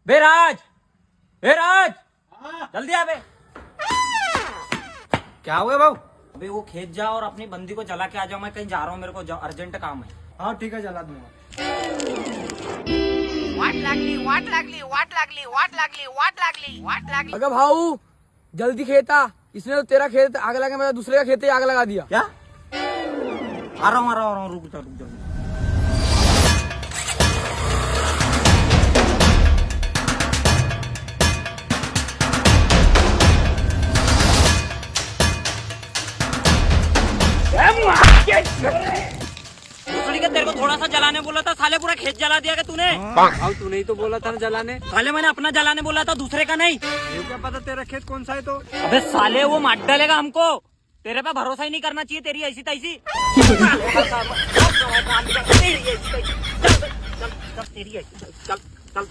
बे राज, बे राज, जल्दी आ बे। क्या हुआ भाऊ? बे वो खेत जा और अपनी बंदी को जला के आ जाओ, मैं कहीं जा रहा हूँ, मेरे को अर्जेंट काम है। हाँ ठीक है, जला दूंगा। अगर भाऊ जल्दी खेता, इसने तो तेरा खेत आग लगा, मेरा दूसरे का खेत ही आग लगा दिया। क्या? आ रहा हूँ, रुक जा। दूसरी का तेरे को थोड़ा सा जलाने बोला था, साले पूरा खेत जला दिया क्या तूने? भाऊ तूने ही तो बोला था ना जलाने। साले मैंने अपना जलाने बोला था, दूसरे का नहीं। ये क्या पता तेरा खेत कौन सा है तो? अबे साले वो मार डालेगा हमको, तेरे पे भरोसा ही नहीं करना चाहिए, तेरी ऐसी तैसी। चल,